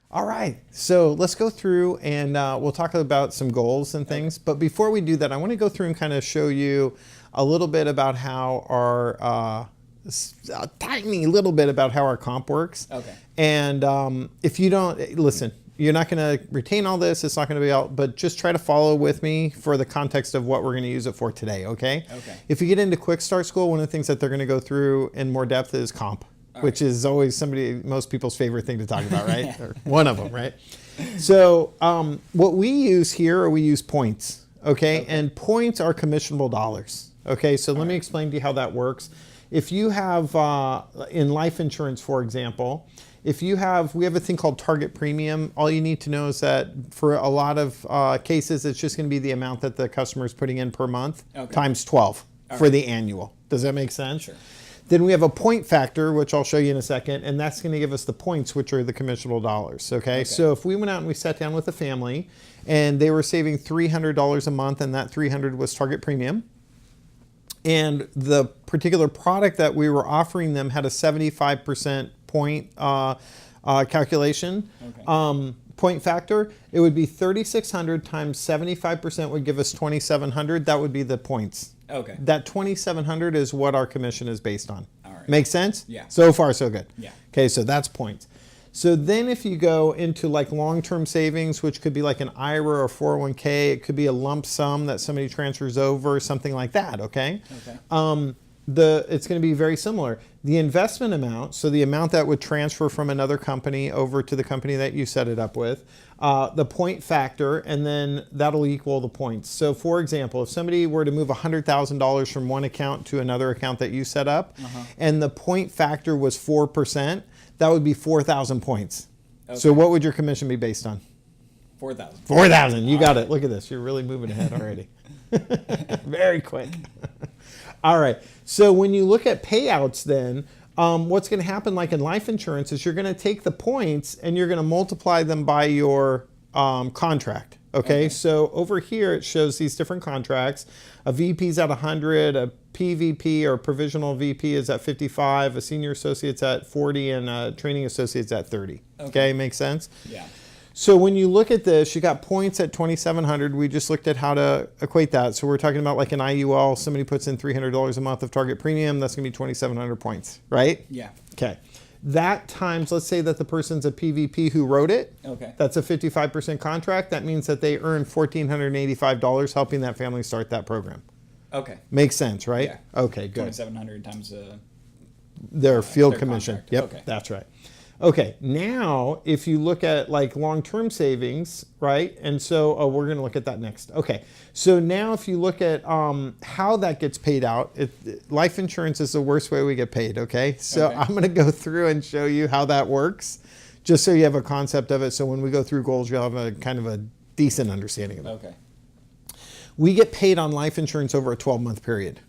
All right, so let's go through and we'll talk about some goals and things. But before we do that, I want to go through and kind of show you a little bit about how our, a tiny little bit about how our comp works. Okay. And if you don't, listen, you're not going to retain all this. It's not going to be out, but just try to follow with me for the context of what we're going to use it for today, okay? Okay. If you get into Quick Start School, one of the things that they're going to go through in more depth is comp. Which is always most people's favorite thing to talk about, right? Or one of them, right? So what we use here, or we use points, okay? And points are commissionable dollars, okay? So let me explain to you how that works. If you have, in life insurance, for example, we have a thing called target premium. All you need to know is that for a lot of cases, it's just gonna be the amount that the customer is putting in per month times 12 for the annual. Does that make sense? Sure. Then we have a point factor, which I'll show you in a second, and that's going to give us the points, which are the commissionable dollars, okay? So if we went out and we sat down with a family and they were saving $300 a month and that $300 was target premium, and the particular product that we were offering them had a 75% point calculation, point factor, it would be 3,600 times 75% would give us 2,700. That would be the points. Okay. That 2,700 is what our commission is based on. All right. Make sense? Yeah. So far, so good. Yeah. Okay, so that's points. So then if you go into like long-term savings, which could be like an IRA or 401k, it could be a lump sum that somebody transfers over, something like that, okay? Okay. It's going to be very similar. The investment amount, so the amount that would transfer from another company over to the company that you set it up with, the point factor, and then that'll equal the points. So for example, if somebody were to move $100,000 from one account to another account that you set up, and the point factor was 4%, that would be 4,000 points. Okay. So what would your commission be based on? 4,000. 4,000, you got it. Look at this, you're really moving ahead already. Very quick. All right, so when you look at payouts then, what's going to happen like in life insurance is you're going to take the points and you're going to multiply them by your contract, okay? So over here it shows these different contracts. A VP is at 100, a PVP or provisional VP is at 55, a senior associate's at 40, and a training associate's at 30. Okay, makes sense? Yeah. So when you look at this, you got points at 2,700. We just looked at how to equate that. So we're talking about like an IUL, somebody puts in $300 a month of target premium, that's gonna be 2,700 points, right? Yeah. Okay. That times, let's say that the person's a PVP who wrote it. Okay. That's a 55% contract. That means that they earn $1,485 helping that family start that program. Okay. Makes sense, right? Yeah. Okay, good. 2,700 times their field their commission. contract. Yep, Okay. that's right. Okay, now if you look at like long-term savings, right? And so we're going to look at that next. Okay, so now if you look at how that gets paid out, life insurance is the worst way we get paid, okay? So I'm going to go through and show you how that works, just so you have a concept of it. So when we go through goals, you'll have a kind of a decent understanding of it. Okay. We get paid on life insurance over a 12-month period.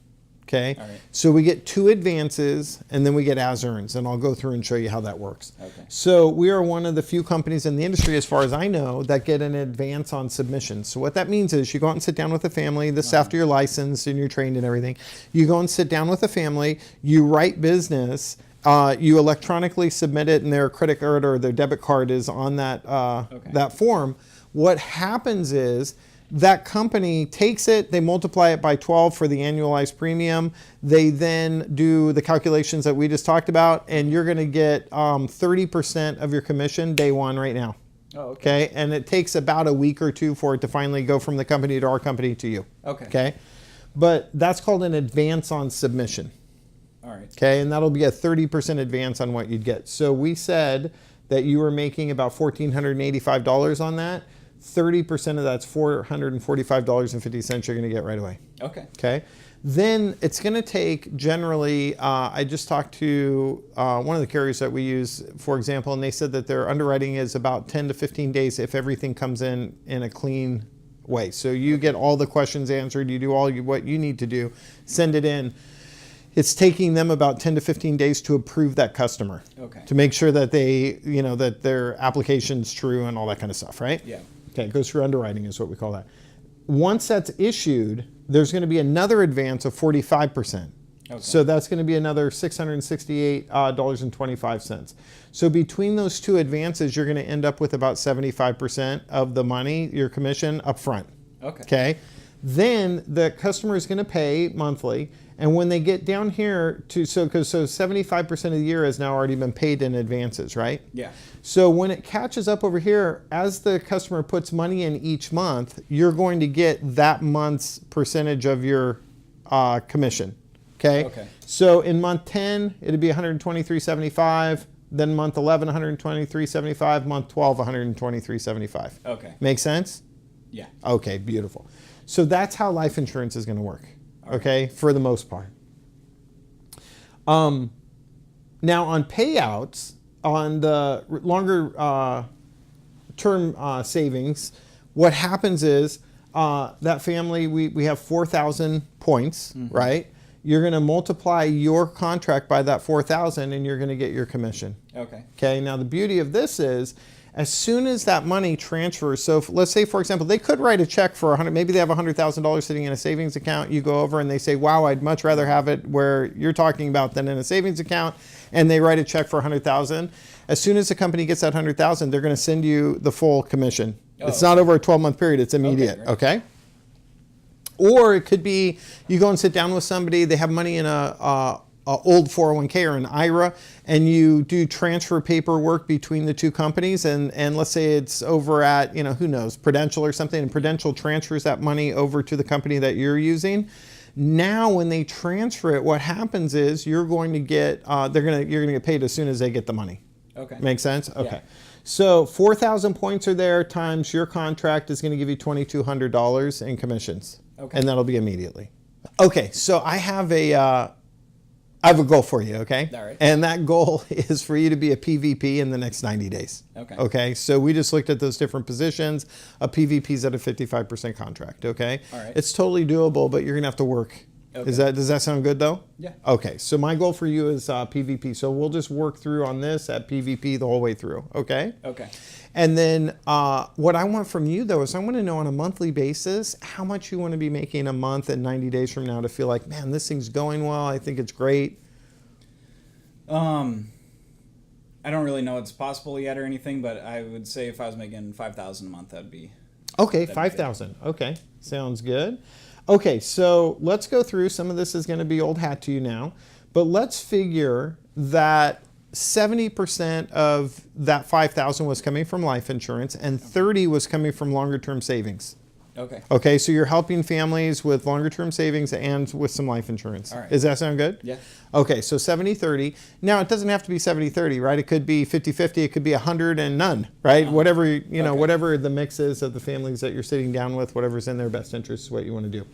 Okay, all right. So we get 2 advances and then we get as earns, and I'll go through and show you how that works. Okay. So we are one of the few companies in the industry, as far as I know, that get an advance on submission. So what that means is you go out and sit down with a family, this after you're licensed and you're trained and everything. You go and sit down with a family, you write business, you electronically submit it, and their credit card or their debit card is on that, that form. What happens is that company takes it, they multiply it by 12 for the annualized premium. They then do the calculations that we just talked about, and you're going to get 30% of your commission day one right now. Oh, okay. Okay, and it takes about a week or two for it to finally go from the company to our company to you. Okay. Okay, but that's called an advance on submission. All right. Okay, and that'll be a 30% advance on what you'd get. So we said that you were making about $1,485 on that. 30% of that's $445.50 you're going to get right away. Okay. Okay. Then it's going to take generally, I just talked to one of the carriers that we use, for example, and they said that their underwriting is about 10 to 15 days if everything comes in a clean way. So you get all the questions answered, you do all what you need to do, send it in. It's taking them about 10 to 15 days to approve that customer. Okay. To make sure that they, you know, that their application's true and all that kind of stuff, right? Yeah. Okay, it goes through underwriting is what we call that. Once that's issued, there's going to be another advance of 45%. Okay. So that's going to be another $668.25. So between those two advances, you're going to end up with about 75% of the money, your commission, up front. Okay. Okay. Then the customer is going to pay monthly. And when they get down here to, so 75% of the year has now already been paid in advances, right? Yeah. So when it catches up over here, as the customer puts money in each month, you're going to get that month's percentage of your commission. Okay. Okay. So in month 10, it'd be $123.75. Then month 11, $123.75. Month 12, $123.75. Okay. Make sense? Yeah. Okay, beautiful. So that's how life insurance is going to work. Okay, for the most part. Now on payouts, on the longer term savings, what happens is that family, we have 4,000 points, right? You're going to multiply your contract by that 4,000 and you're going to get your commission. Okay. Okay, now the beauty of this is, as soon as that money transfers, so if, let's say, for example, they could write a check for maybe they have $100,000 sitting in a savings account. You go over and they say, wow, I'd much rather have it where you're talking about than in a savings account, and they write a check for $100,000. As soon as the company gets that $100,000, they're going to send you the full commission. Oh, it's not over a 12-month period, it's immediate, okay? Or it could be you go and sit down with somebody, they have money in a old 401k or an IRA, and you do transfer paperwork between the two companies, and let's say it's over at, who knows, Prudential or something, and Prudential transfers that money over to the company that you're using. Now when they transfer it, what happens is you're going to get, you're going to get paid as soon as they get the money. Okay. Make sense? Okay. Yeah. So 4,000 points are there times your contract is going to give you $2,200 in commissions. Okay. And that'll be immediately. Okay, so I have a goal for you, okay? All right. And that goal is for you to be a PVP in the next 90 days. Okay. Okay, so we just looked at those different positions. A PVP is at a 55% contract, okay? All right. It's totally doable, but you're going to have to work. Okay. Does that sound good though? Yeah. Okay, so my goal for you is PVP. So we'll just work through on this at PVP the whole way through, okay? Okay. And then what I want from you though is I want to know on a monthly basis how much you want to be making a month and 90 days from now to feel like, man, this thing's going well. I think it's great. I don't really know it's possible yet or anything, but I would say if I was making 5,000 a month, that'd be Okay, that'd be 5,000. Okay, sounds good. Okay, so let's go through. Some of this is going to be old hat to you now, but let's figure that 70% of that 5,000 was coming from life insurance and 30 was coming from longer term savings. Okay. Okay, so you're helping families with longer term savings and with some life insurance. All right. Does that sound good? Yeah. Okay, so 70-30. Now, it doesn't have to be 70-30, right? It could be 50-50, it could be 100 and none, right? Whatever, Okay. whatever the mix is of the families that you're sitting down with, whatever's in their best interest is what you want to do.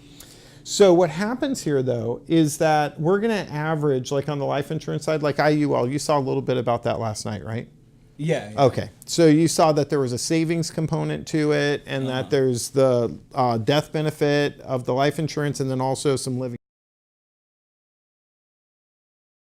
So what happens here, though, is that we're going to average, like on the life insurance side, like IUL, you saw a little bit about that last night, right? Yeah. Okay, so you saw that there was a savings component to it and that there's the death benefit of the life insurance and then also some living